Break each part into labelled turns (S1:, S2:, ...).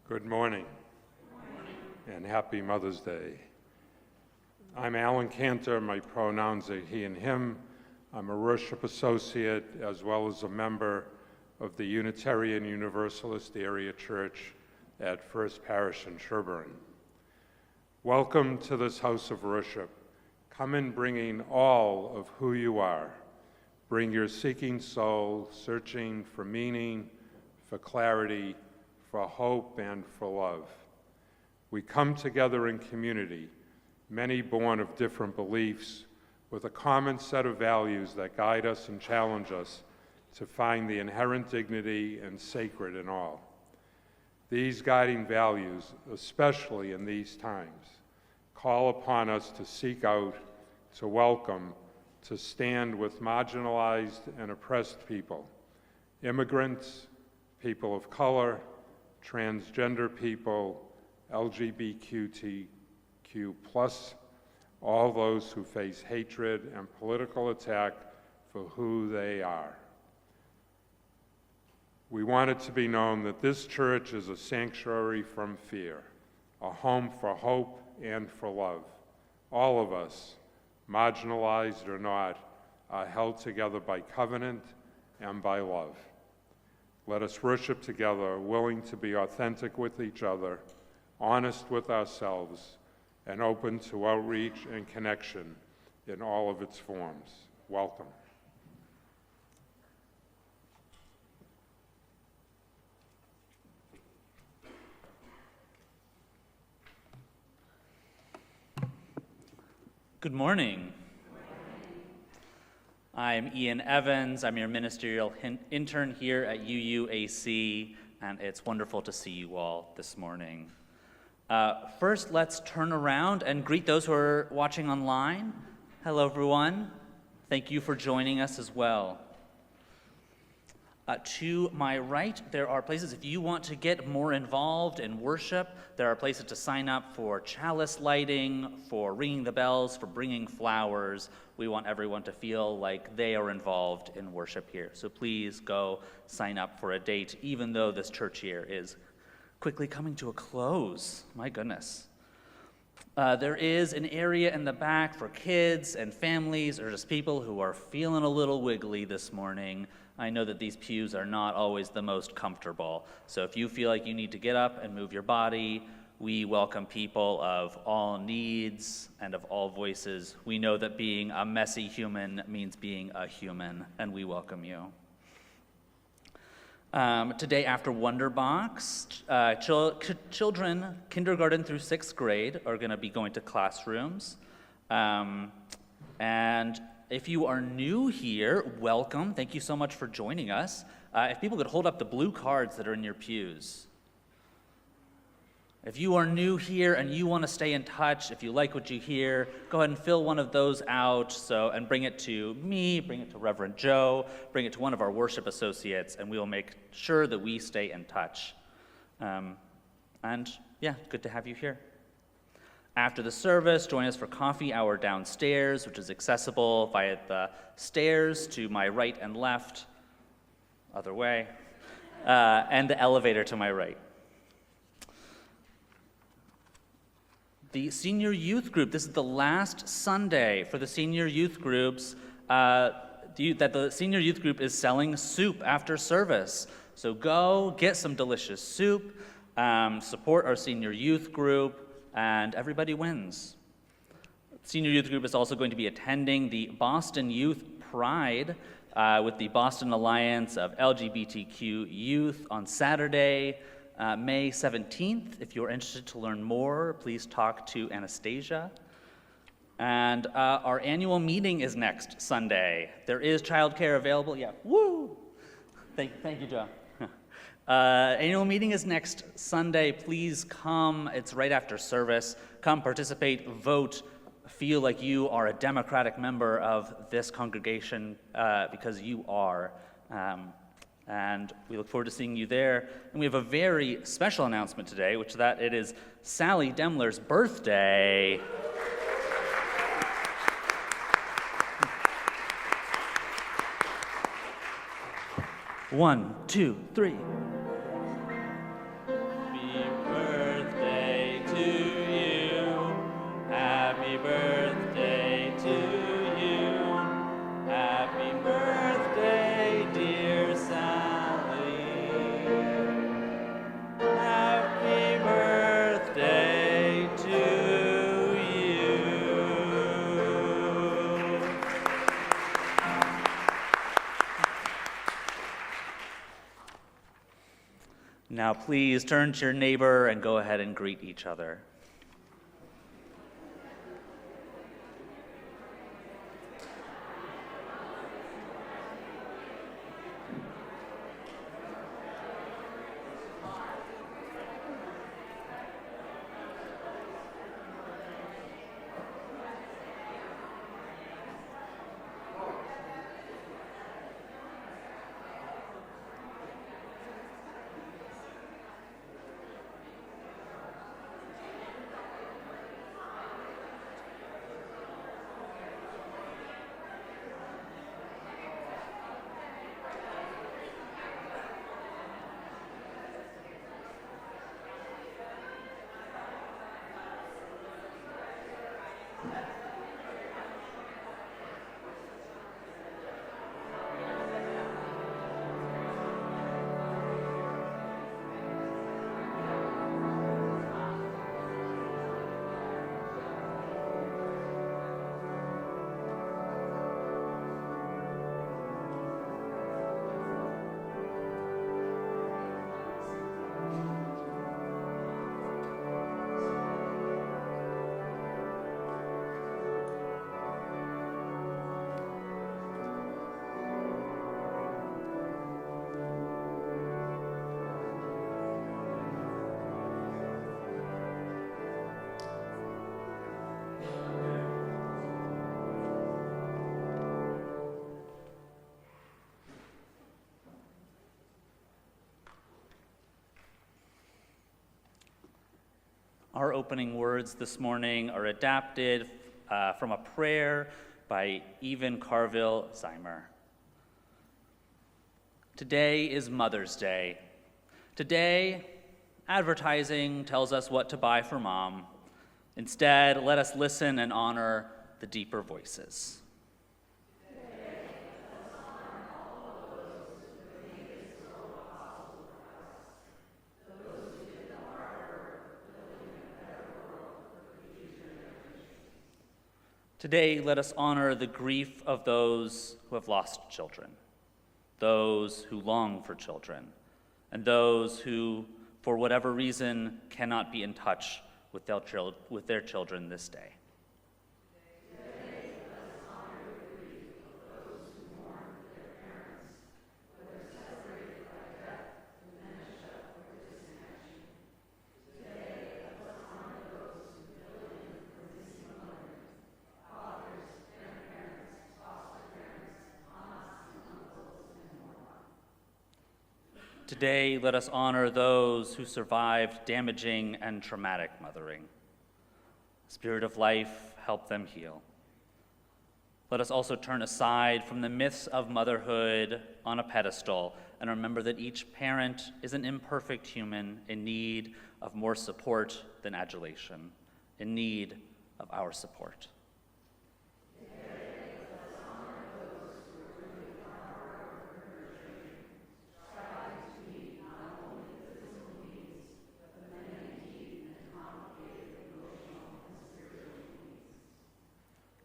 S1: Good morning, and happy Mother's Day. I'm Alan Cantor. My pronouns are he and him. I'm a worship associate as well as a member of the Unitarian Universalist Area Church at First Parish in Sherborne. Welcome to this house of worship. Come in bringing all of who you are. Bring your seeking soul, searching for meaning, for clarity, for hope, and for love. We come together in community, many born of different beliefs, with a common set of values that guide us and challenge us to find the inherent dignity and sacred in all. These guiding values, especially in these times, call upon us to seek out, to welcome, to stand with marginalized and oppressed people, immigrants, people of color, transgender people, LGBTQ+, all those who face hatred and political attack for who they are. We want it to be known that this church is a sanctuary from fear, a home for hope and for love. All of us, marginalized or not, are held together by covenant and by love. Let us worship together, willing to be authentic with each other, honest with ourselves, and open to outreach and connection in all of its forms. Welcome.
S2: Good morning. I'm Ian Evans. I'm your Ministerial Intern here at UUAC, and it's wonderful to see you all this morning. First, let's turn around and greet those who are watching online. Hello, everyone. Thank you for joining us as well. To my right, there are places, if you want to get more involved in worship, there are places to sign up for chalice lighting, for ringing the bells, for bringing flowers. We want everyone to feel like they are involved in worship here. So please go sign up for a date, even though this church year is quickly coming to a close. My goodness. There is an area in the back for kids and families or just people who are feeling a little wiggly this morning. I know that these pews are not always the most comfortable. So if you feel like you need to get up and move your body, we welcome people of all needs and of all voices. We know that being a messy human means being a human, and we welcome you. Today after Wonderbox, children kindergarten through 6th grade are going to be going to classrooms. And if you are new here, welcome. Thank you so much for joining us. If people could hold up the blue cards that are in your pews. If you are new here and you want to stay in touch, if you like what you hear, go ahead and fill one of those out and bring it to me, bring it to Reverend Joe, bring it to one of our worship associates, and we will make sure that we stay in touch. And yeah, good to have you here. After the service, join us for coffee hour downstairs, which is accessible via the stairs to my right and left, other way, and the elevator to my right. The senior youth group, this is the last Sunday for the senior youth groups, that the senior youth group is selling soup after service. So go get some delicious soup, support our senior youth group, and everybody wins. Senior youth group is also going to be attending the Boston Youth Pride with the Boston Alliance of LGBTQ Youth on Saturday, May 17th. If you're interested to learn more, please talk to Anastasia. And our annual meeting is next Sunday. There is childcare available. Yeah, woo! Thank you, Joe. Annual meeting is next Sunday. Please come. It's right after service. Come participate, vote, feel like you are a democratic member of this congregation because you are. And we look forward to seeing you there. And we have a very special announcement today, which is that it is Sally Demler's birthday. One, two, three. Happy Now please turn to your neighbor and go ahead and greet each other. Our opening words this morning are adapted from a prayer by Evan Carville Zymer. Today is Mother's Day. Today, advertising tells us what to buy for mom. Instead, let us listen and honor the deeper voices. Today, let us honor the grief of those who have lost children, those who long for children, and those who, for whatever reason, cannot be in touch with their children this day. Today, let us honor those who survived damaging and traumatic mothering. Spirit of life, help them heal. Let us also turn aside from the myths of motherhood on a pedestal and remember that each parent is an imperfect human in need of more support than adulation, in need of our support.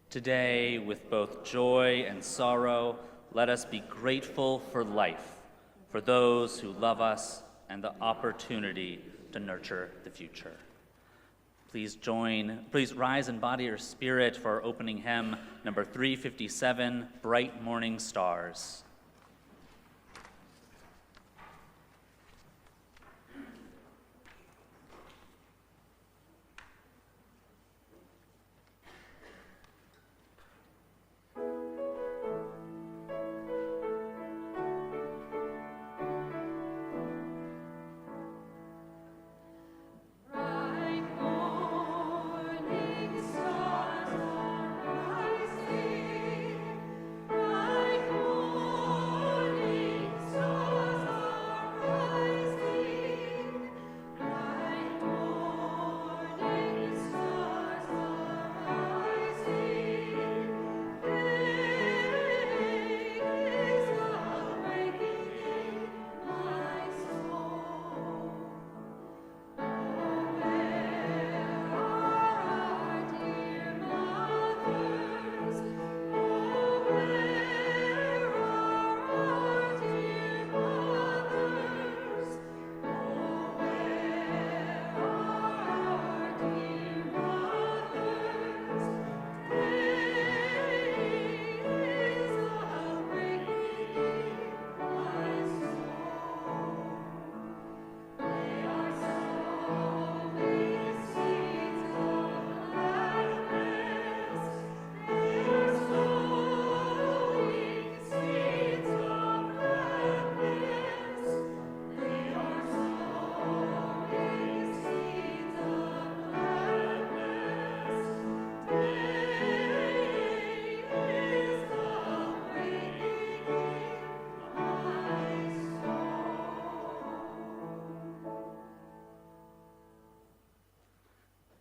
S2: Today, with both joy and sorrow, let us be grateful for life, for those who love us, and the opportunity to nurture the future. Please rise in body or spirit for our opening hymn, number 357, Bright Morning Stars.
S3: Bright morning stars are rising.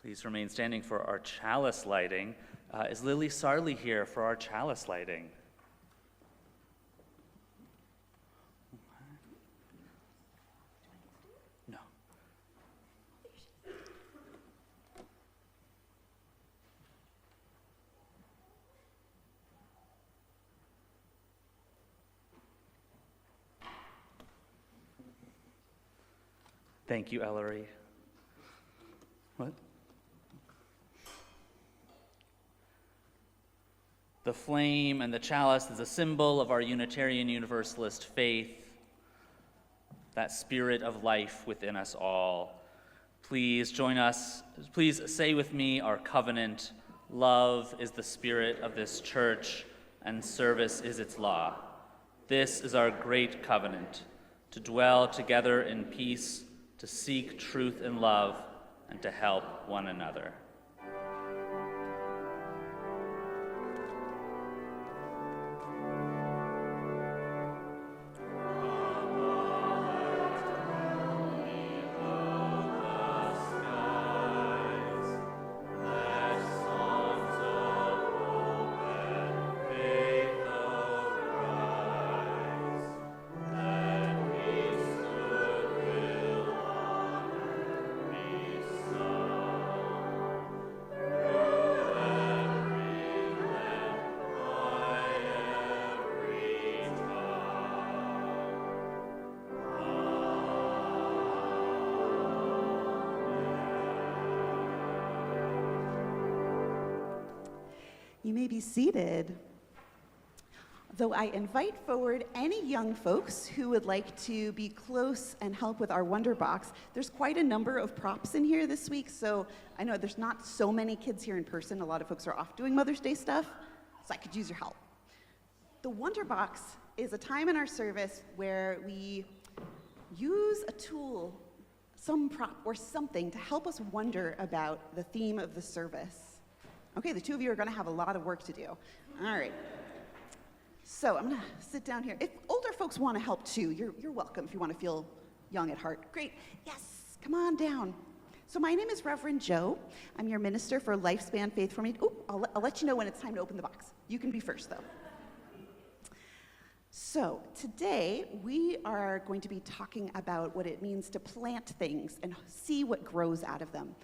S2: Please remain standing for our chalice lighting. Is Lily Sarley here for our chalice lighting? No. Thank you, Ellery. What? The flame and the chalice is a symbol of our Unitarian Universalist faith, that spirit of life within us all. Please join us, please say with me our covenant. Love is the spirit of this church, and service is its law. This is our great covenant, to dwell together in peace, to seek truth and love, and to help one another.
S3: You may be seated. Though I invite forward any young folks who would like to be close and help with our Wonder Box, there's quite a number of props in here this week, so I know there's not so many kids here in person. A lot of folks are off doing Mother's Day stuff, so I could use your help. The Wonder Box is a time in our service where we use a tool, some prop or something to help us wonder about the theme of the service. Okay, the two of you are going to have a lot of work to do. All right. So I'm going to sit down here. If older folks want to help too, you're welcome if you want to feel young at heart. Great. Yes, come on down. So my name is Reverend Joe. I'm your minister for Lifespan Faith Formation. Oh, I'll let you know when it's time to open the box. You can be first, though. So today we are going to be talking about what it means to plant things and see what grows out of them.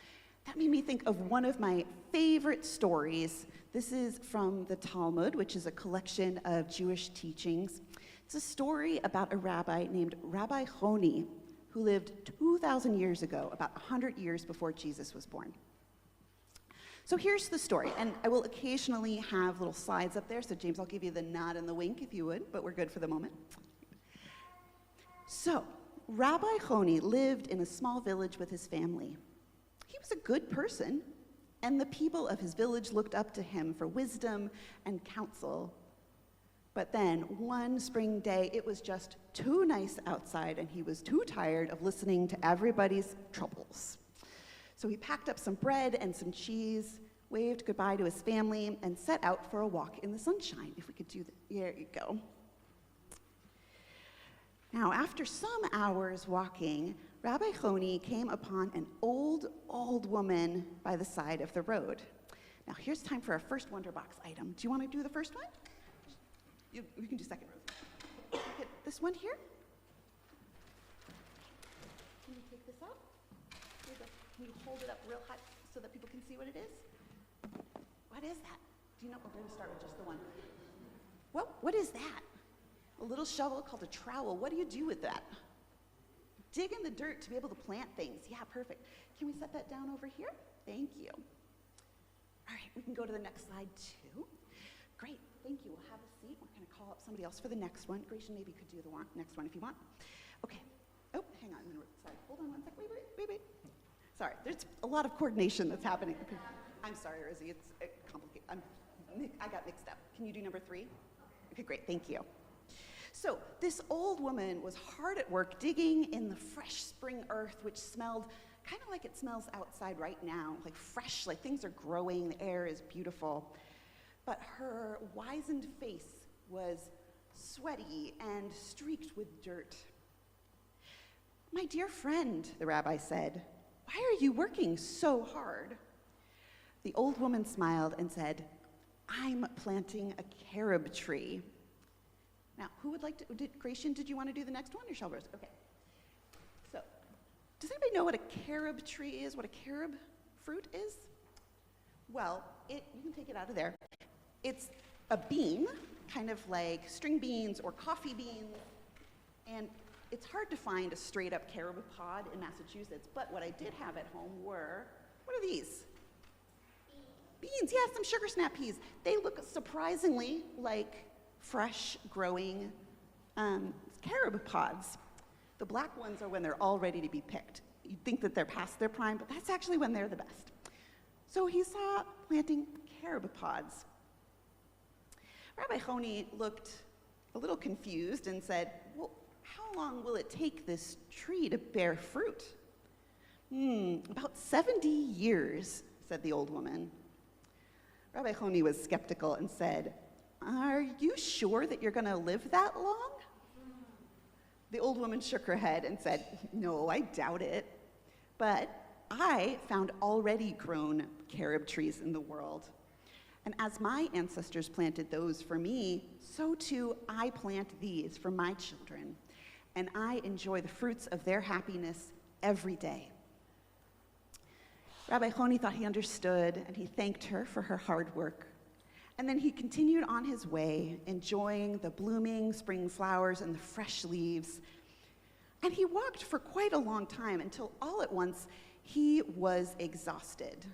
S3: That made me think of one of my favorite stories. This is from the Talmud, which is a collection of Jewish teachings. It's a story about a rabbi named Rabbi Honi, who lived 2,000 years ago, about 100 years before Jesus was born. So here's the story, and I will occasionally have little slides up there, so James, I'll give you the nod and the wink if you would, but we're good for the moment. So, Rabbi Honi lived in a small village with his family. He was a good person, and the people of his village looked up to him for wisdom and counsel. But then, one spring day, it was just too nice outside, and he was too tired of listening to everybody's troubles. So he packed up some bread and some cheese, waved goodbye to his family, and set out for a walk in the sunshine. If we could do that. There you go. Now, after some hours walking, Rabbi Honi came upon an old woman by the side of the road. Now, here's time for our first Wonder Box item. Do you want to do the first one? We can do second row. Get this one here. Can you take this out? Can you hold it up real high so that people can see what it is? What is that? Do you know? We're going to start with just the one. What is that? A little shovel called a trowel. What do you do with that? Dig in the dirt to be able to plant things. Yeah, perfect. Can we set that down over here? Thank you. All right, we can go to the next slide too. Great, thank you. We'll have a seat. We're going to call up somebody else for the next one. Grayson maybe could do the next one if you want. Okay. Oh, hang on. Sorry. Hold on one sec. Wait. Sorry, there's a lot of coordination that's happening. I'm sorry, Rizzy. It's complicated. I got mixed up. Can you do number 3? Okay, great. Thank you. So this old woman was hard at work digging in the fresh spring earth, which smelled kind of like it smells outside right now, like fresh, like things are growing, the air is beautiful. But her wizened face was sweaty and streaked with dirt. "My dear friend," the rabbi said, "why are you working so hard? The old woman smiled and said, "I'm planting a carob tree." Now, who would like to, Gratian, did you want to do the next one, or shall Rose? Okay. So, does anybody know what a carob tree is, what a carob fruit is? Well, you can take it out of there. It's a bean, kind of like string beans or coffee beans, and it's hard to find a straight-up carob pod in Massachusetts, but what I did have at home were, what are these? Beans, yeah, some sugar snap peas. They look surprisingly like fresh growing carob pods. The black ones are when they're all ready to be picked. You'd think that they're past their prime, but that's actually when they're the best. So he saw planting carob pods. Rabbi Choni looked a little confused and said, "Well, how long will it take this tree to bear fruit?" About 70 years, said the old woman. Rabbi Choni was skeptical and said, "Are you sure that you're going to live that long?" The old woman shook her head and said, "No, I doubt it. But I found already grown carob trees in the world. And as my ancestors planted those for me, so too I plant these for my children. And I enjoy the fruits of their happiness every day." Rabbi Choni thought he understood, and he thanked her for her hard work. And then he continued on his way, enjoying the blooming spring flowers and the fresh leaves. And he walked for quite a long time until all at once he was exhausted.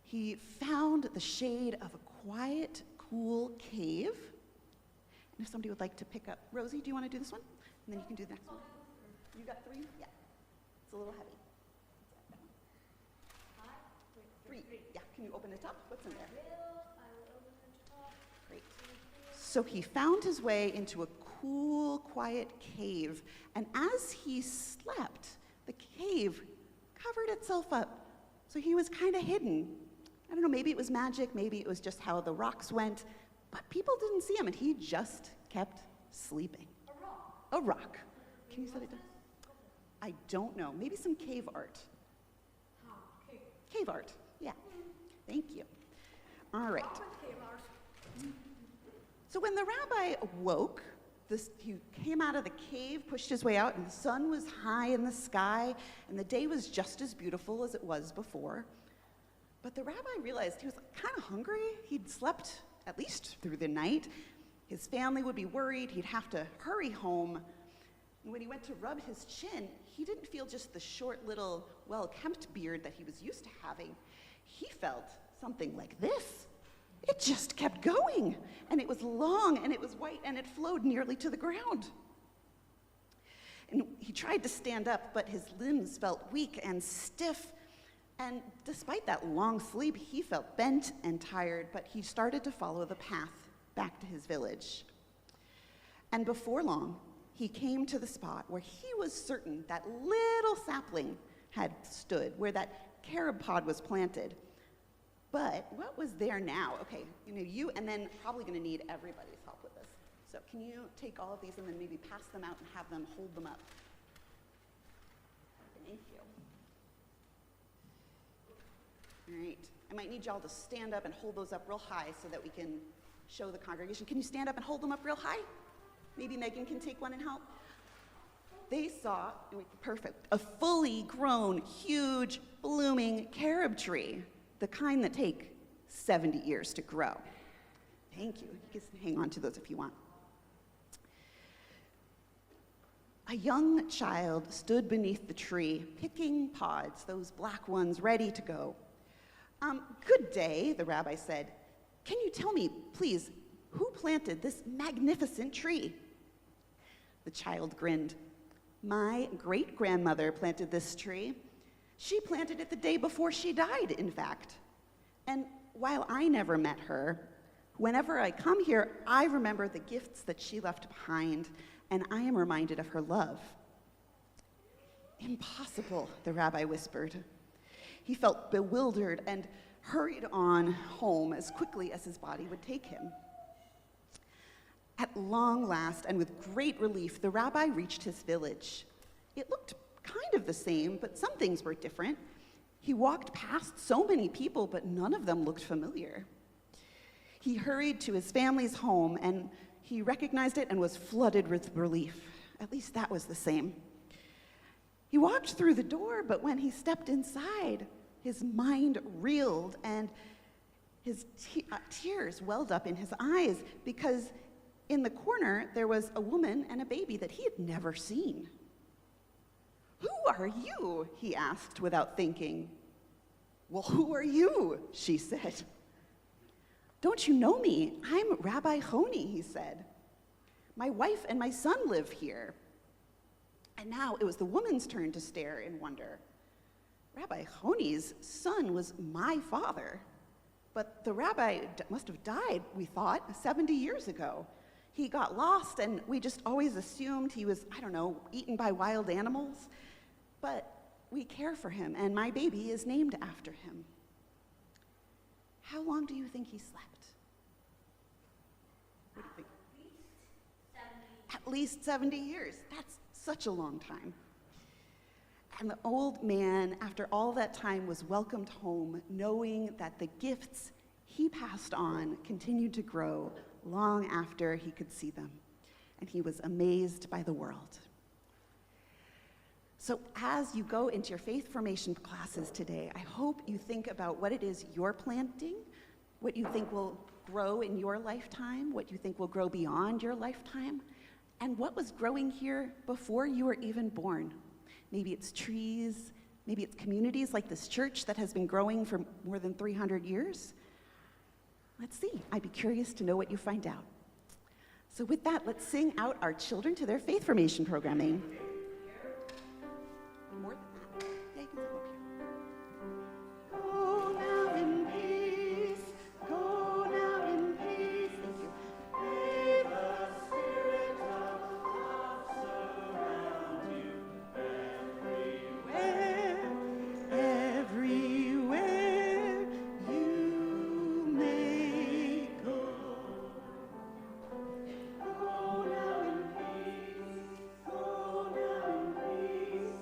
S3: He found the shade of a quiet, cool cave. And if somebody would like to pick up, Rosie, do you want to do this one? And then you can do the next one. You got 3? Yeah. It's a little heavy. Three. Yeah, can you open it up? What's in there? Great. So he found his way into a cool, quiet cave, and as he slept, the cave covered itself up. So he was kind of hidden. I don't know, maybe it was magic, maybe it was just how the rocks went, but people didn't see him, and he just kept sleeping. A rock. A rock. Can you set it down? I don't know. Maybe some cave art. Cave art. Yeah. Thank you. All right. So when the rabbi awoke, he came out of the cave, pushed his way out, and the sun was high in the sky, and the day was just as beautiful as it was before. But the rabbi realized he was kind of hungry. He'd slept at least through the night. His family would be worried. He'd have to hurry home. And when he went to rub his chin, he didn't feel just the short little well-kempt beard that he was used to having. He felt something like this. It just kept going, and it was long, and it was white, and it flowed nearly to the ground. And he tried to stand up, but his limbs felt weak and stiff, and despite that long sleep, he felt bent and tired, but he started to follow the path back to his village. And before long, he came to the spot where he was certain that little sapling had stood, where that carob pod was planted. But what was there now? Okay, you and then probably going to need everybody's help with this. So can you take all of these and then maybe pass them out and have them hold them up? Thank you. All right, I might need y'all to stand up and hold those up real high so that we can show the congregation. Can you stand up and hold them up real high? Maybe Megan can take one and help. They saw, perfect, a fully grown, huge, blooming carob tree. The kind that take 70 years to grow. Thank you. You can hang on to those if you want. A young child stood beneath the tree, picking pods, those black ones ready to go. "Good day," the rabbi said. "Can you tell me, please, who planted this magnificent tree?" The child grinned. "My great-grandmother planted this tree. She planted it the day before she died, in fact. And while I never met her, whenever I come here, I remember the gifts that she left behind, and I am reminded of her love." "Impossible," the rabbi whispered. He felt bewildered and hurried on home as quickly as his body would take him. At long last, and with great relief, the rabbi reached his village. It looked kind of the same, but some things were different. He walked past so many people, but none of them looked familiar. He hurried to his family's home, and he recognized it and was flooded with relief. At least that was the same. He walked through the door, but when he stepped inside, his mind reeled and his tears welled up in his eyes because in the corner there was a woman and a baby that he had never seen. "Who are you?" he asked without thinking. "Well, who are you?" she said. "Don't you know me? I'm Rabbi Honi," he said. "My wife and my son live here." And now it was the woman's turn to stare in wonder. Rabbi Honi's son was my father. But the rabbi must have died, we thought, 70 years ago. He got lost, and we just always assumed he was, eaten by wild animals. But we care for him, and my baby is named after him. How long do you think he slept? What do you think? At least 70 years. That's such a long time. And the old man, after all that time, was welcomed home, knowing that the gifts he passed on continued to grow long after he could see them. And he was amazed by the world. So as you go into your faith formation classes today, I hope you think about what it is you're planting, what you think will grow in your lifetime, what you think will grow beyond your lifetime, and what was growing here before you were even born. Maybe it's trees, maybe it's communities like this church that has been growing for more than 300 years. Let's see, I'd be curious to know what you find out. So with that, let's sing out our children to their faith formation programming. More than that. Yeah, you can come up here. Go now in peace, go now in peace. Thank you. May the Spirit of love surround you everywhere you may go. Go now in peace, go now in peace.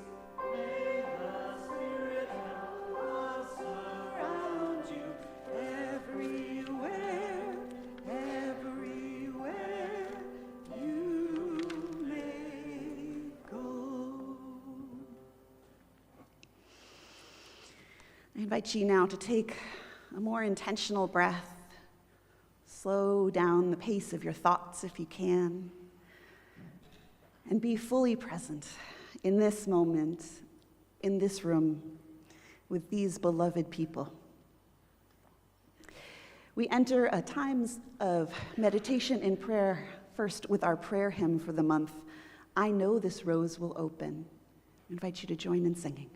S3: May the Spirit of love surround you everywhere, everywhere you may go. I invite you now to take a more intentional breath. Slow down the pace of your thoughts if you can, and be fully present in this moment, in this room, with these beloved people. We enter a times of meditation and prayer, first with our prayer hymn for the month, "I Know This Rose Will Open." I invite you to join in singing.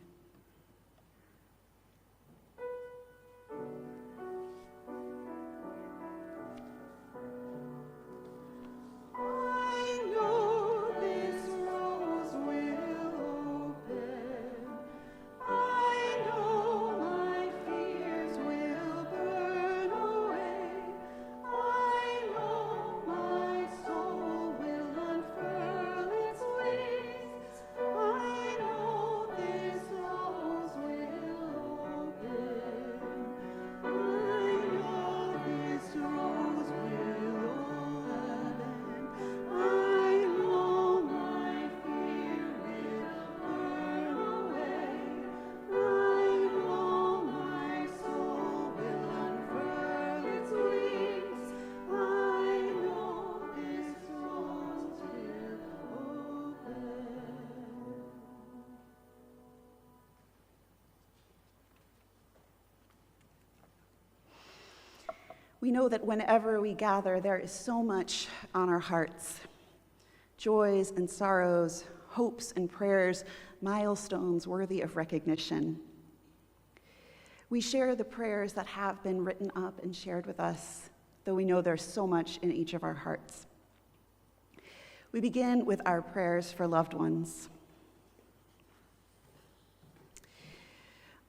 S3: I know this rose will open. I know my fears will burn away. I know my soul will unfurl its wings. I know this rose will open. I know this rose will open. I know my fear will burn away. I know my soul will unfurl its wings. I know this rose will open. We know that whenever we gather, there is so much on our hearts. Joys and sorrows, hopes and prayers, milestones worthy of recognition. We share the prayers that have been written up and shared with us, though we know there's so much in each of our hearts. We begin with our prayers for loved ones.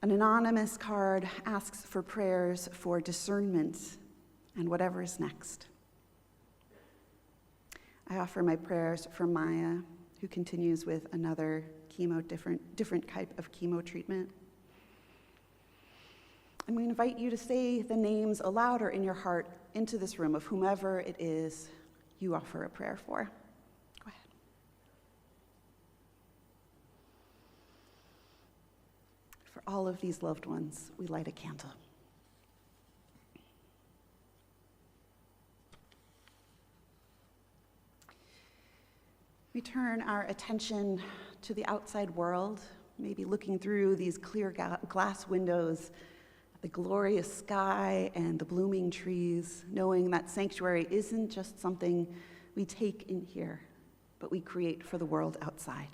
S3: An anonymous card asks for prayers for discernment and whatever is next. I offer my prayers for Maya, who continues with another different type of chemo treatment. And we invite you to say the names aloud or in your heart into this room of whomever it is you offer a prayer for. Go ahead. For all of these loved ones, we light a candle. We turn our attention to the outside world, maybe looking through these clear glass windows, the glorious sky and the blooming trees, knowing that sanctuary isn't just something we take in here, but we create for the world outside.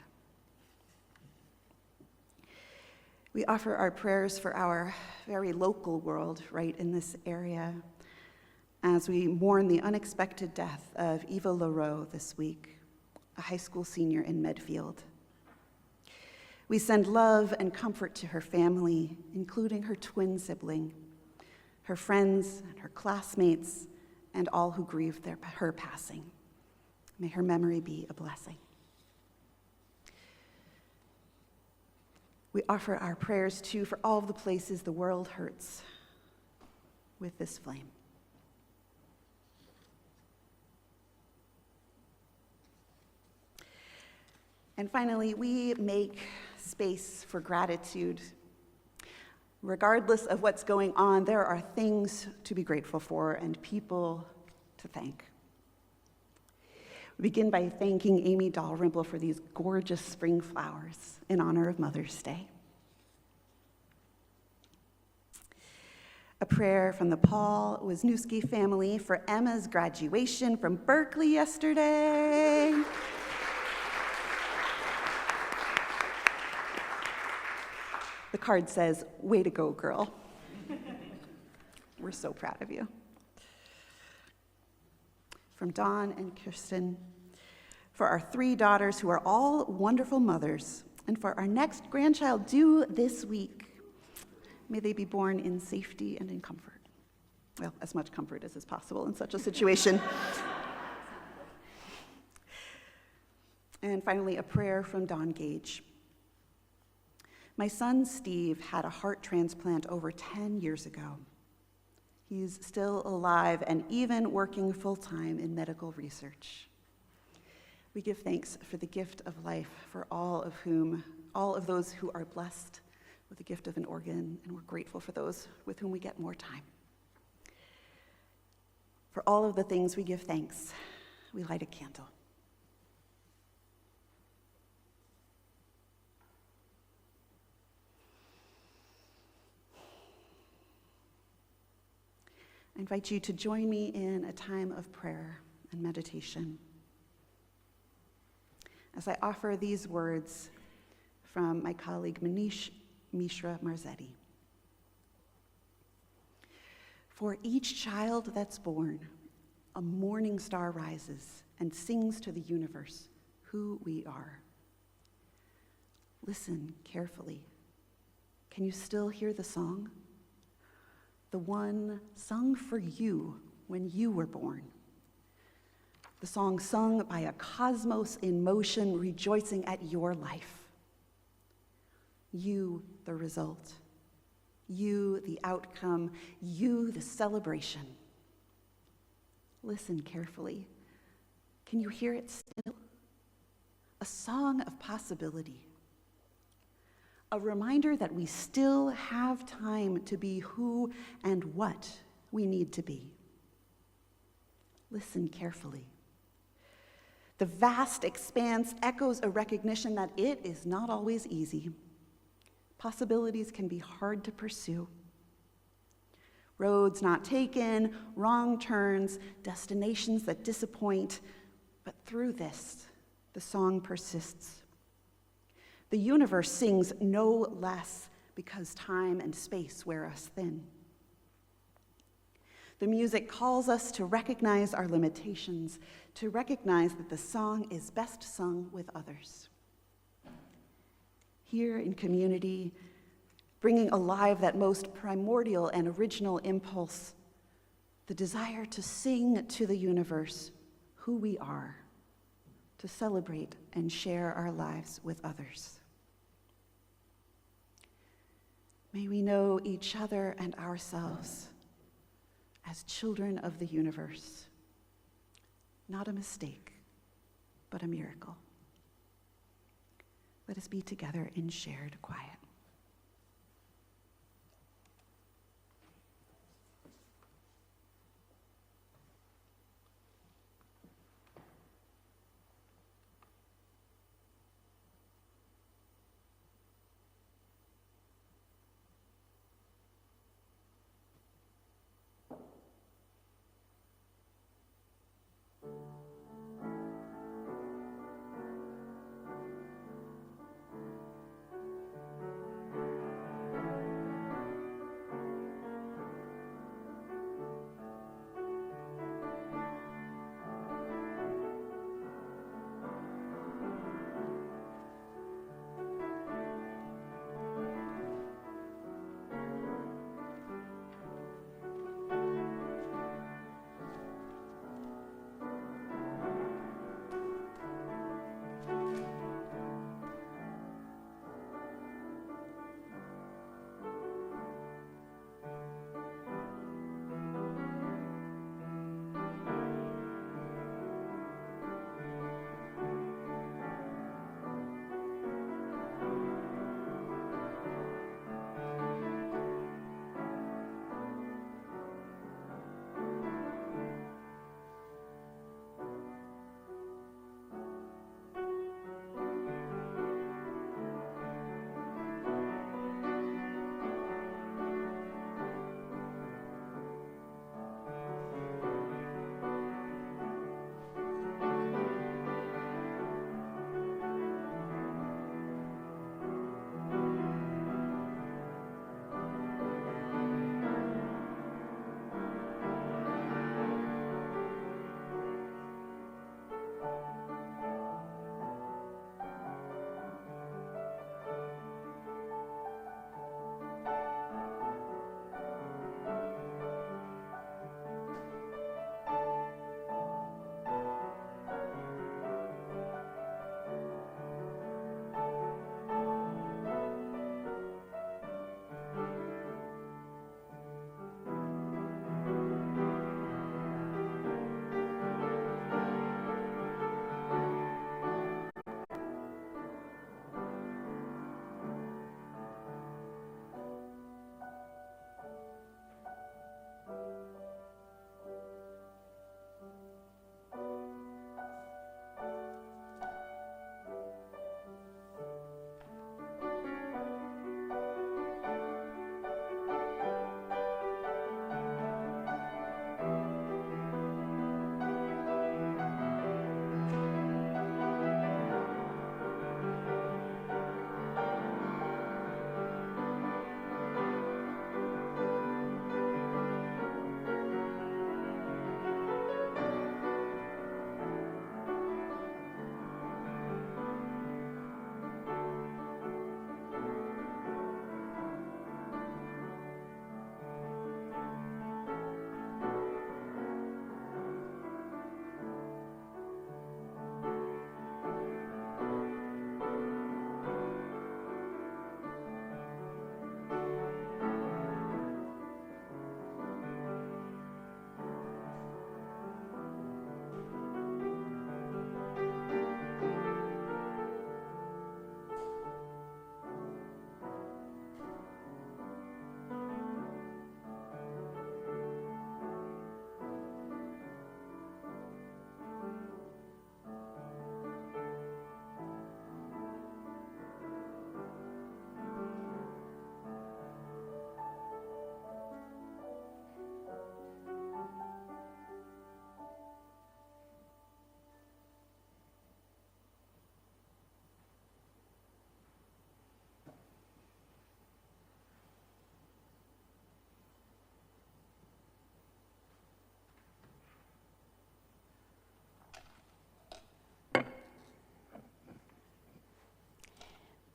S3: We offer our prayers for our very local world right in this area as we mourn the unexpected death of Eva LaRoe this week, a high school senior in Medfield. We send love and comfort to her family, including her twin sibling, her friends, and her classmates, and all who grieved her passing. May her memory be a blessing. We offer our prayers, too, for all of the places the world hurts with this flame. And finally, we make space for gratitude. Regardless of what's going on, there are things to be grateful for and people to thank. We begin by thanking Amy Dalrymple for these gorgeous spring flowers in honor of Mother's Day. A prayer from the Paul Wisniewski family for Emma's graduation from Berkeley yesterday. The card says, "Way to go, girl." We're so proud of you. From Dawn and Kirsten, for our 3 daughters who are all wonderful mothers, and for our next grandchild due this week, may they be born in safety and in comfort. Well, as much comfort as is possible in such a situation. And finally, a prayer from Don Gage. My son, Steve, had a heart transplant over 10 years ago. He's still alive and even working full-time in medical research. We give thanks for the gift of life for all of those who are blessed with the gift of an organ, and we're grateful for those with whom we get more time. For all of the things we give thanks, we light a candle. I invite you to join me in a time of prayer and meditation as I offer these words from my colleague Mishra Marzetti. For each child that's born, a morning star rises and sings to the universe who we are. Listen carefully. Can you still hear the song? The one sung for you when you were born. The song sung by a cosmos in motion, rejoicing at your life. You, the result. You, the outcome. You, the celebration. Listen carefully. Can you hear it still? A song of possibility. A reminder that we still have time to be who and what we need to be. Listen carefully. The vast expanse echoes a recognition that it is not always easy. Possibilities can be hard to pursue. Roads not taken, wrong turns, destinations that disappoint, but through this, the song persists. The universe sings no less because time and space wear us thin. The music calls us to recognize our limitations, to recognize that the song is best sung with others. Here in community, bringing alive that most primordial and original impulse, the desire to sing to the universe who we are, to celebrate and share our lives with others. May we know each other and ourselves as children of the universe. Not a mistake, but a miracle. Let us be together in shared quiet.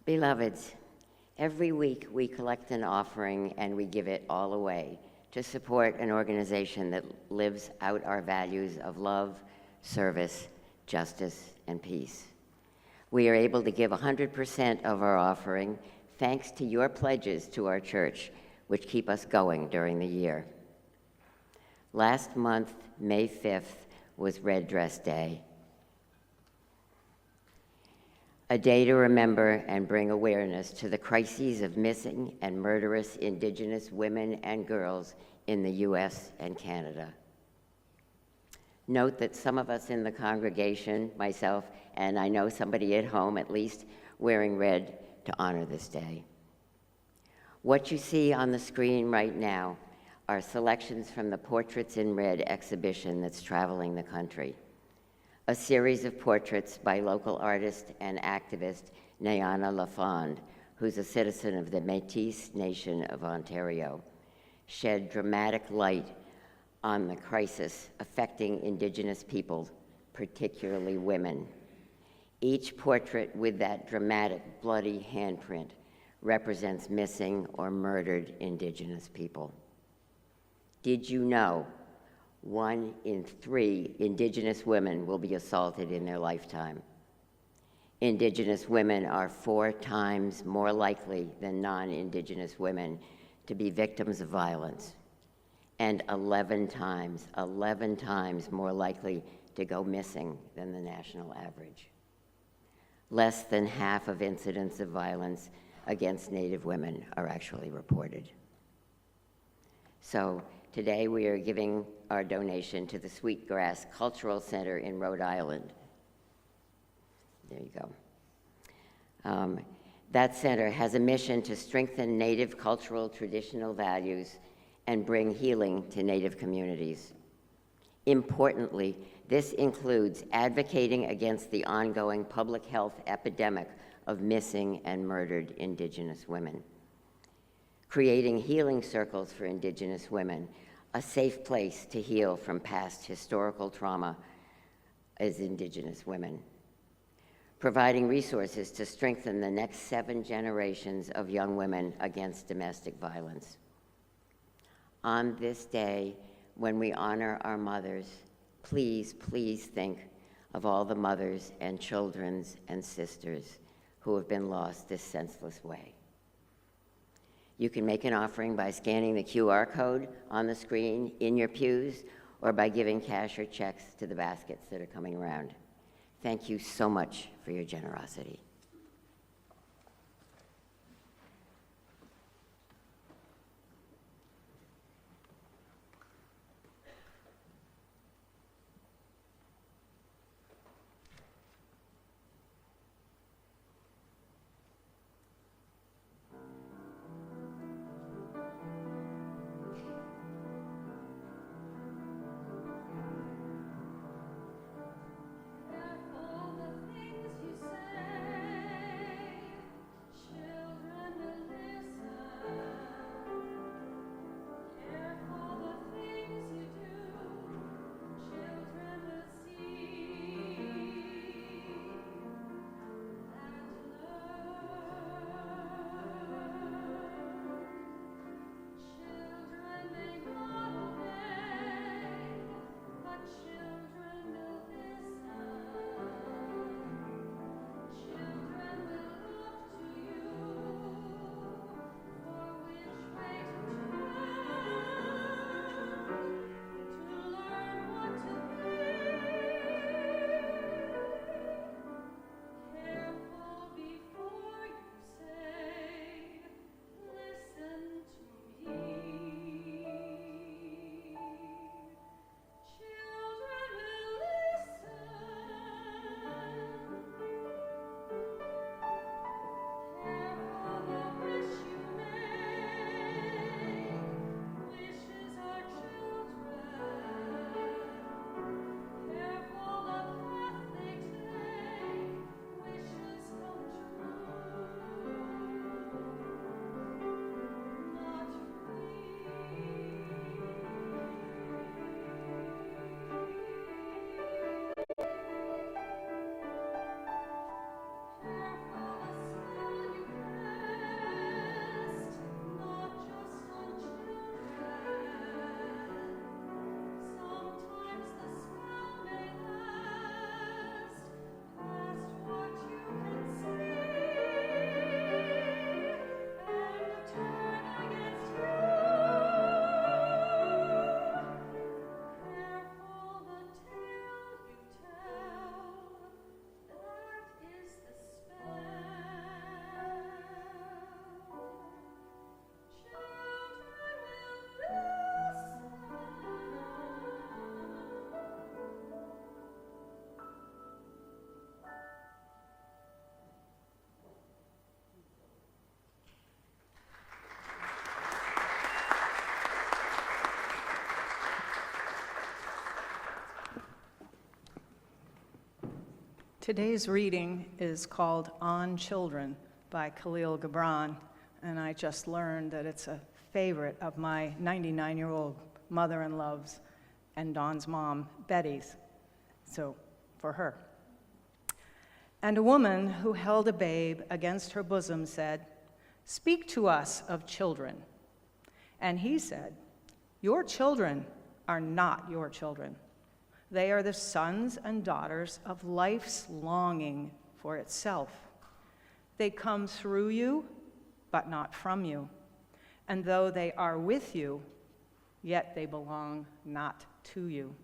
S4: Beloveds, every week we collect an offering and we give it all away to support an organization that lives out our values of love, service, justice, and peace. We are able to give 100% of our offering, thanks to your pledges to our church, which keep us going during the year. Last month, May 5th, was Red Dress Day, a day to remember and bring awareness to the crises of missing and murderous Indigenous women and girls in the U.S. and Canada. Note that some of us in the congregation, myself, and I know somebody at home at least, wearing red to honor this day. What you see on the screen right now are selections from the Portraits in Red exhibition that's traveling the country. A series of portraits by local artist and activist Nayana Lafond, who's a citizen of the Métis Nation of Ontario, shed dramatic light on the crisis affecting Indigenous people, particularly women. Each portrait with that dramatic, bloody handprint represents missing or murdered Indigenous people. Did you know 1 in 3 Indigenous women will be assaulted in their lifetime? Indigenous women are 4 times more likely than non-Indigenous women to be victims of violence, and 11 times more likely to go missing than the national average. Less than half of incidents of violence against Native women are actually reported. So today we are giving our donation to the Sweetgrass Cultural Center in Rhode Island. There you go. That center has a mission to strengthen Native cultural traditional values and bring healing to Native communities. Importantly, this includes advocating against the ongoing public health epidemic of missing and murdered Indigenous women, creating healing circles for Indigenous women, a safe place to heal from past historical trauma as Indigenous women, providing resources to strengthen the next 7 generations of young women against domestic violence. On this day, when we honor our mothers, please, please think of all the mothers and children and sisters who have been lost this senseless way. You can make an offering by scanning the QR code on the screen in your pews or by giving cash or checks to the baskets that are coming around. Thank you so much for your generosity.
S5: All the things you say. Today's reading is called On Children by Khalil Gibran, and I just learned that it's a favorite of my 99-year-old mother-in-law's and Dawn's mom, Betty's, so for her. And a woman who held a babe against her bosom said, "Speak to us of children." And he said, "Your children are not your children. They are the sons and daughters of life's longing for itself. They come through you, but not from you. And though they are with you, yet they belong not to you.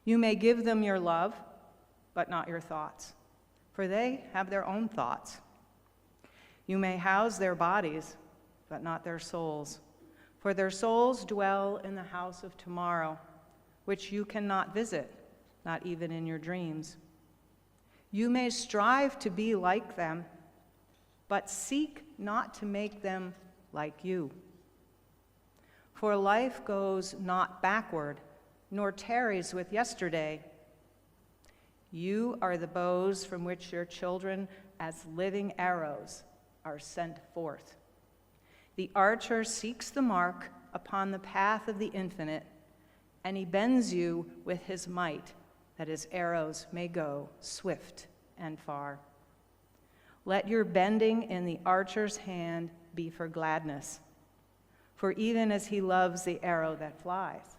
S5: You may give them your love, but not your thoughts, for they have their own thoughts. You may house their bodies, but not their souls, for their souls dwell in the house of tomorrow, which you cannot visit, not even in your dreams. You may strive to be like them, but seek not to make them like you. For life goes not backward, nor tarries with yesterday. You are the bows from which your children, as living arrows, are sent forth. The archer seeks the mark upon the path of the infinite, and he bends you with his might, that his arrows may go swift and far. Let your bending in the archer's hand be for gladness, for even as he loves the arrow that flies,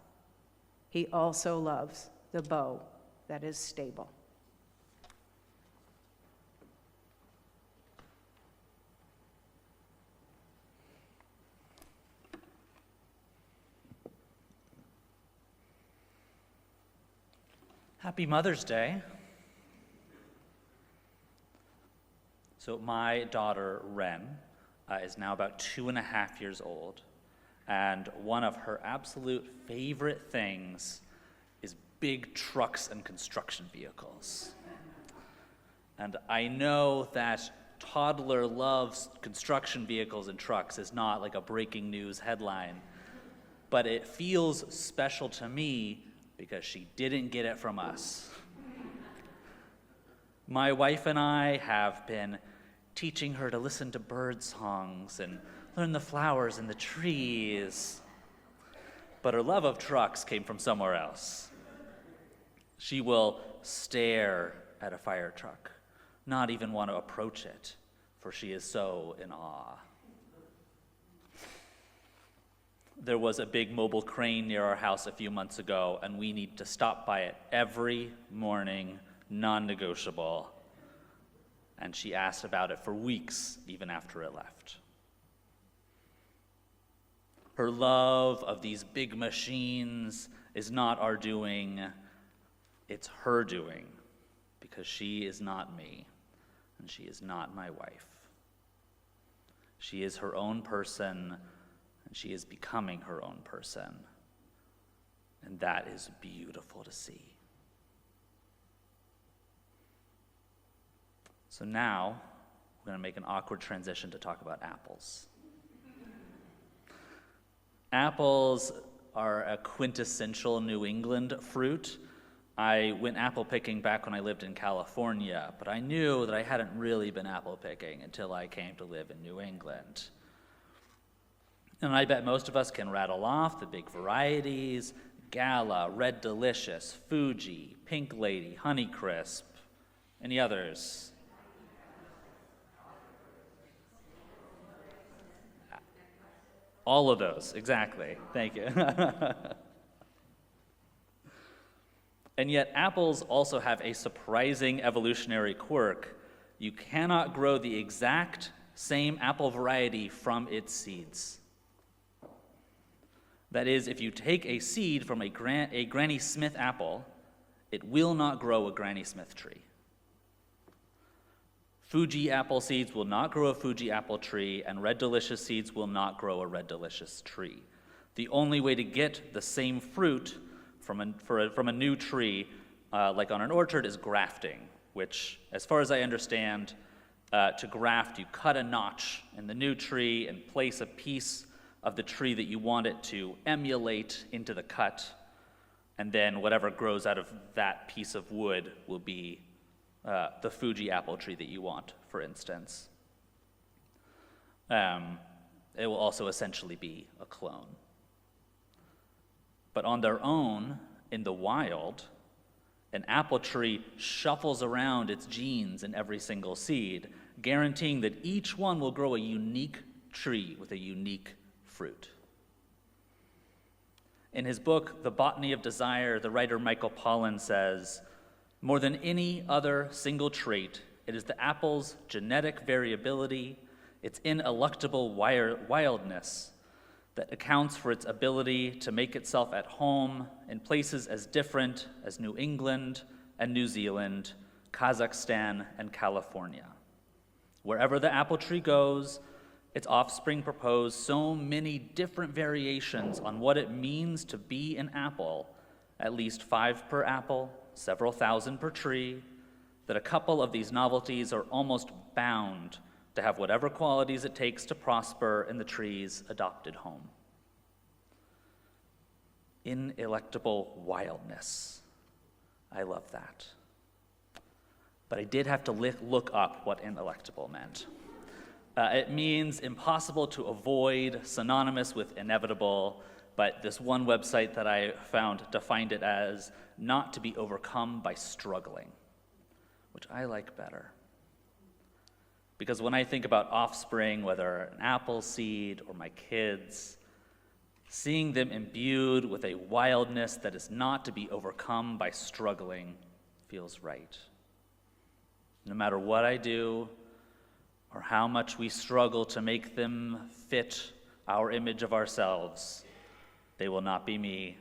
S5: he also loves the bow that is stable.
S2: Happy Mother's Day. So my daughter, Ren, is now about 2.5 years old, and one of her absolute favorite things is big trucks and construction vehicles. And I know that toddler loves construction vehicles and trucks is not like a breaking news headline, but it feels special to me because she didn't get it from us. My wife and I have been teaching her to listen to bird songs and learn the flowers and the trees. But her love of trucks came from somewhere else. She will stare at a fire truck, not even want to approach it, for she is so in awe. There was a big mobile crane near our house a few months ago, and we need to stop by it every morning, non-negotiable. And she asked about it for weeks, even after it left. Her love of these big machines is not our doing, it's her doing, because she is not me, and she is not my wife. She is her own person, and she is becoming her own person. And that is beautiful to see. So now, we're going to make an awkward transition to talk about apples. Apples are a quintessential New England fruit. I went apple picking back when I lived in California, but I knew that I hadn't really been apple picking until I came to live in New England. And I bet most of us can rattle off the big varieties: Gala, Red Delicious, Fuji, Pink Lady, Honeycrisp. Any others? All of those, exactly. Thank you. And yet apples also have a surprising evolutionary quirk. You cannot grow the exact same apple variety from its seeds. That is, if you take a seed from a Granny Smith apple, it will not grow a Granny Smith tree. Fuji apple seeds will not grow a Fuji apple tree, and Red Delicious seeds will not grow a Red Delicious tree. The only way to get the same fruit from a new tree, like on an orchard, is grafting, which, as far as I understand, to graft, you cut a notch in the new tree and place a piece of the tree that you want it to emulate into the cut, and then whatever grows out of that piece of wood will be the Fuji apple tree that you want, for instance. It will also essentially be a clone. But on their own, in the wild, an apple tree shuffles around its genes in every single seed, guaranteeing that each one will grow a unique tree with a unique fruit. In his book, The Botany of Desire, the writer Michael Pollan says, "More than any other single trait, it is the apple's genetic variability, its ineluctable wildness, that accounts for its ability to make itself at home in places as different as New England and New Zealand, Kazakhstan and California. Wherever the apple tree goes, its offspring propose so many different variations on what it means to be an apple, at least 5 per apple, several thousand per tree, that a couple of these novelties are almost bound to have whatever qualities it takes to prosper in the tree's adopted home." Ineluctable wildness. I love that. But I did have to look up what ineluctable meant. It means impossible to avoid, synonymous with inevitable, but this one website that I found defined it as not to be overcome by struggling, which I like better. Because when I think about offspring, whether an apple seed or my kids, seeing them imbued with a wildness that is not to be overcome by struggling feels right. No matter what I do, or how much we struggle to make them fit our image of ourselves, they will not be me,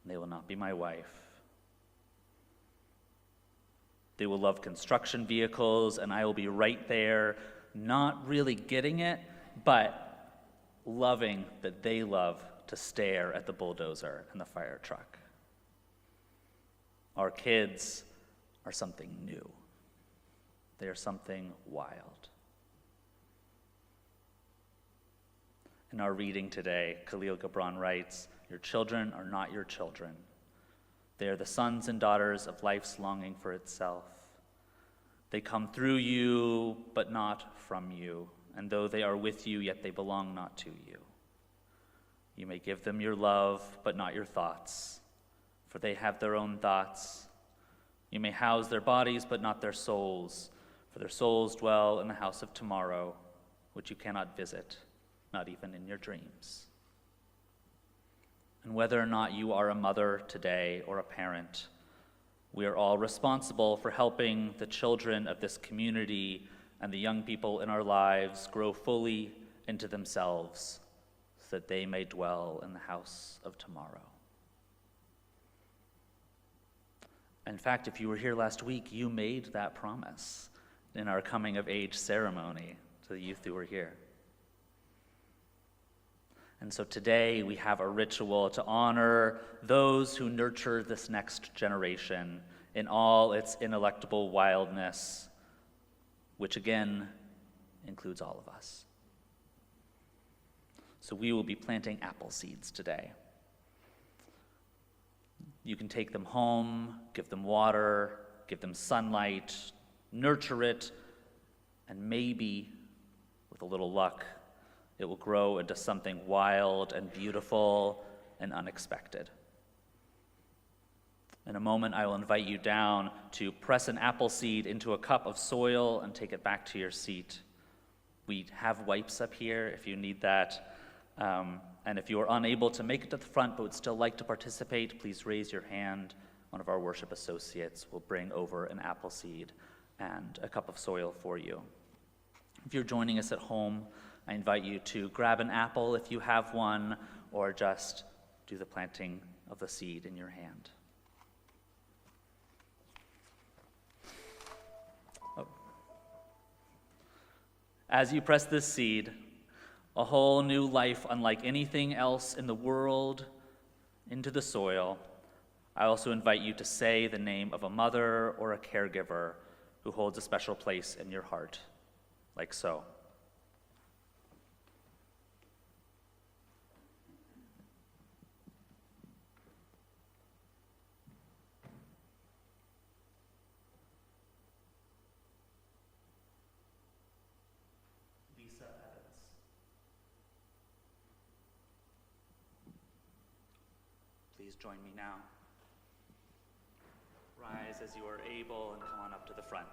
S2: they will not be my wife. They will love construction vehicles, and I will be right there, not really getting it, but loving that they love to stare at the bulldozer and the fire truck. Our kids are something new. They are something wild. In our reading today, Khalil Gibran writes, "Your children are not your children. They are the sons and daughters of life's longing for itself. They come through you, but not from you. And though they are with you, yet they belong not to you. You may give them your love, but not your thoughts, for they have their own thoughts. You may house their bodies, but not their souls, for their souls dwell in the house of tomorrow, which you cannot visit, not even in your dreams." And whether or not you are a mother today or a parent, we are all responsible for helping the children of this community and the young people in our lives grow fully into themselves so that they may dwell in the house of tomorrow. In fact, if you were here last week, you made that promise in our coming of age ceremony to the youth who were here. And so today we have a ritual to honor those who nurture this next generation in all its ineluctable wildness, which again includes all of us. So we will be planting apple seeds today. You can take them home, give them water, give them sunlight, nurture it, and maybe, with a little luck, it will grow into something wild and beautiful and unexpected. In a moment, I will invite you down to press an apple seed into a cup of soil and take it back to your seat. We have wipes up here if you need that. And if you are unable to make it to the front but would still like to participate, please raise your hand. One of our worship associates will bring over an apple seed and a cup of soil for you. If you're joining us at home, I invite you to grab an apple if you have one, or just do the planting of the seed in your hand. As you press this seed, a whole new life unlike anything else in the world into the soil, I also invite you to say the name of a mother or a caregiver who holds a special place in your heart, like so. please join me now. Rise as you are able and come on up to the front.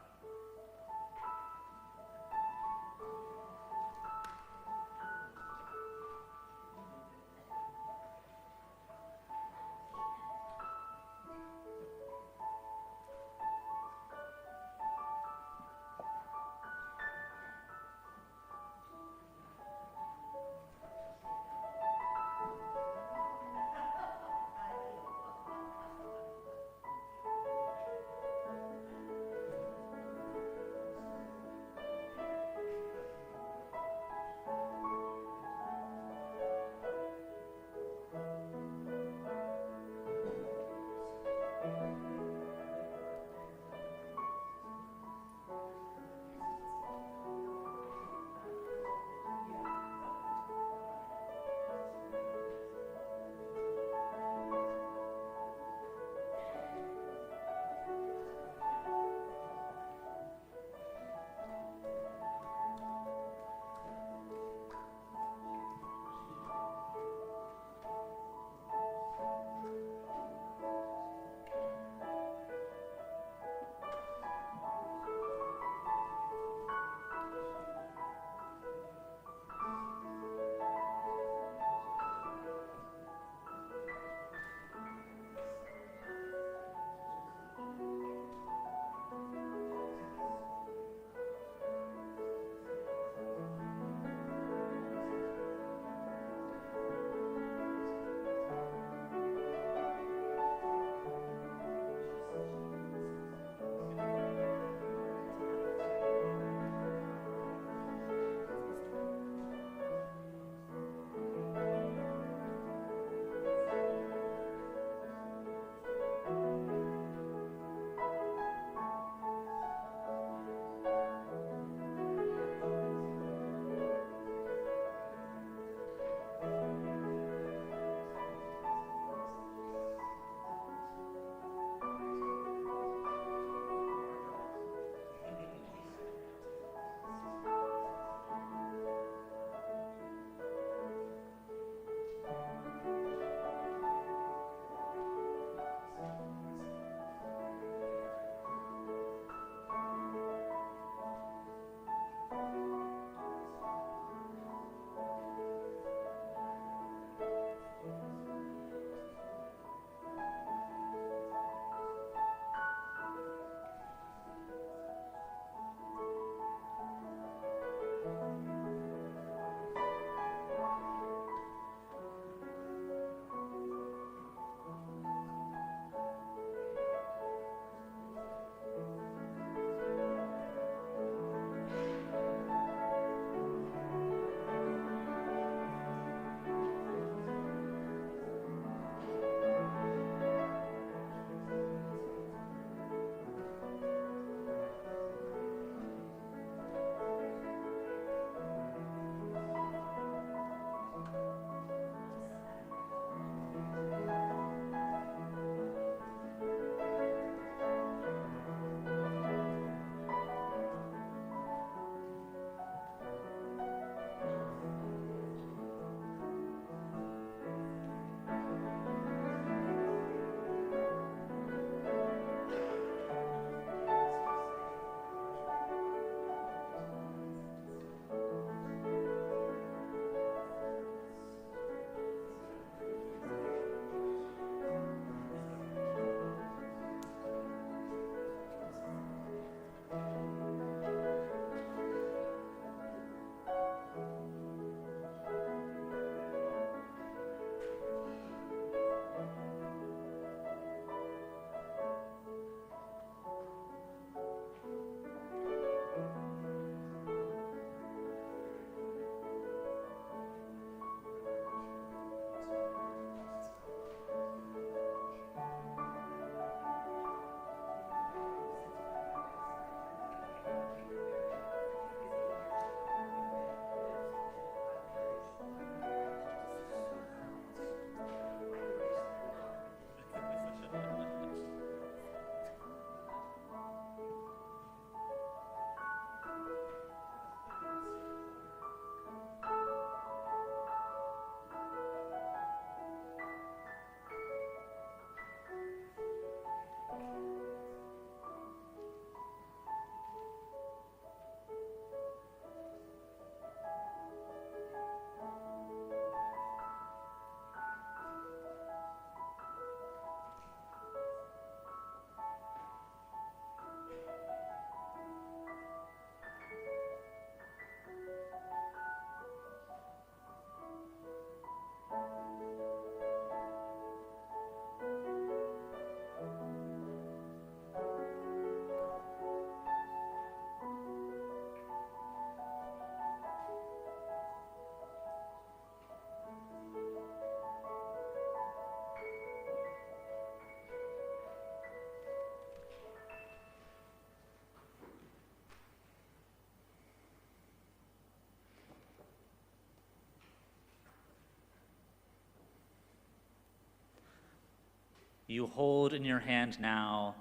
S2: You hold in your hand now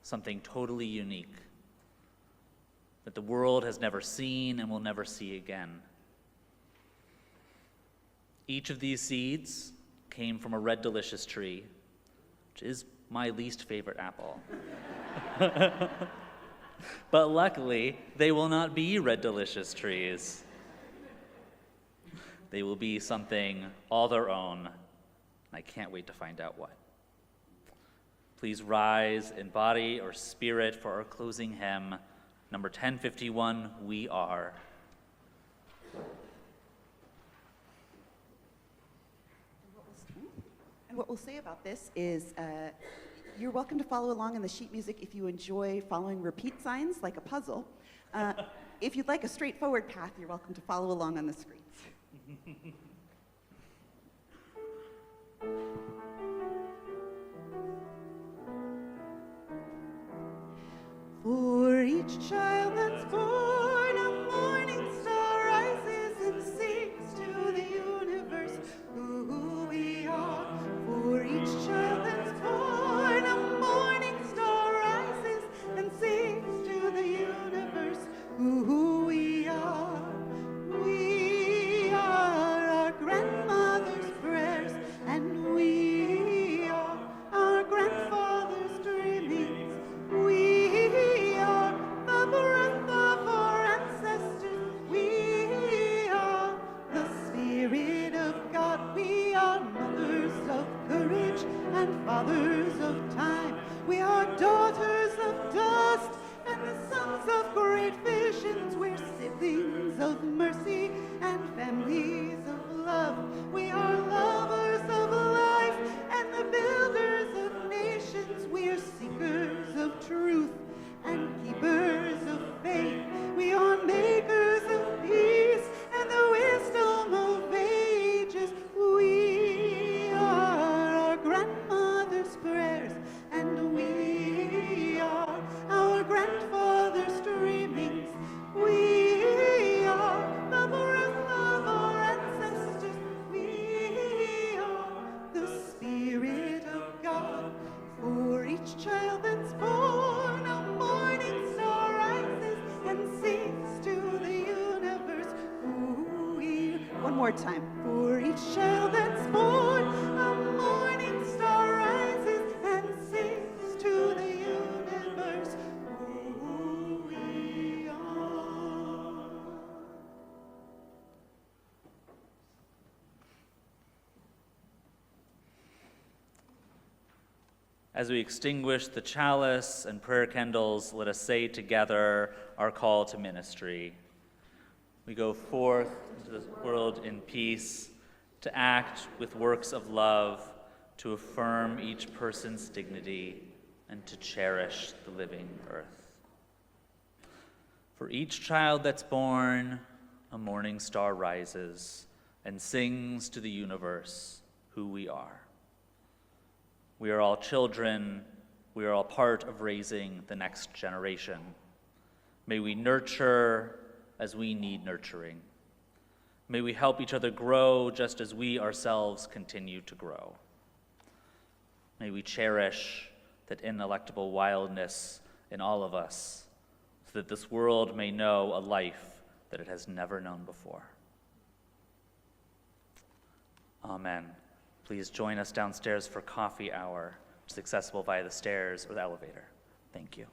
S2: something totally unique that the world has never seen and will never see again. Each of these seeds came from a red delicious tree, which is my least favorite apple. But luckily, they will not be red delicious trees. They will be something all their own, and I can't wait to find out what. Please rise in body or spirit for our closing hymn, number 1051, We Are.
S3: And what we'll say about this is you're welcome to follow along in the sheet music if you enjoy following repeat signs like a puzzle. If you'd like a straightforward path, you're welcome to follow along on the screens. For each child that's born, a morning star rises and sings to the universe who we are. For each child that's born, a morning star rises and sings to the universe who we are. We are our grandmother's prayers, and we are our grandfather's dreamings. We are the breath of our ancestors. We are the Spirit of God. We are mothers of courage and fathers of time. We are daughters of dust and the sons of great visions. We're siblings of mercy and families of love. We are lovers of life and the builders of nations. We are seekers of truth and keepers of faith. We are makers of peace and the wisdom of ages. We are our grandmother's prayers, and we are our grandfather's dreamings. We are the breath of our ancestors. We are the Spirit of God. For each child that's born, a morning star rises and sings to the universe. One more time. For each child that's born, a morning star rises and sings to the universe who we are.
S2: As we extinguish the chalice and prayer candles, let us say together our call to ministry. We go forth into this world in peace, to act with works of love, to affirm each person's dignity, and to cherish the living earth. For each child that's born, a morning star rises and sings to the universe who we are. We are all children. We are all part of raising the next generation. May we nurture as we need nurturing. May we help each other grow just as we ourselves continue to grow. May we cherish that ineluctable wildness in all of us, so that this world may know a life that it has never known before. Amen. Please join us downstairs for coffee hour, which is accessible via the stairs or the elevator. Thank you.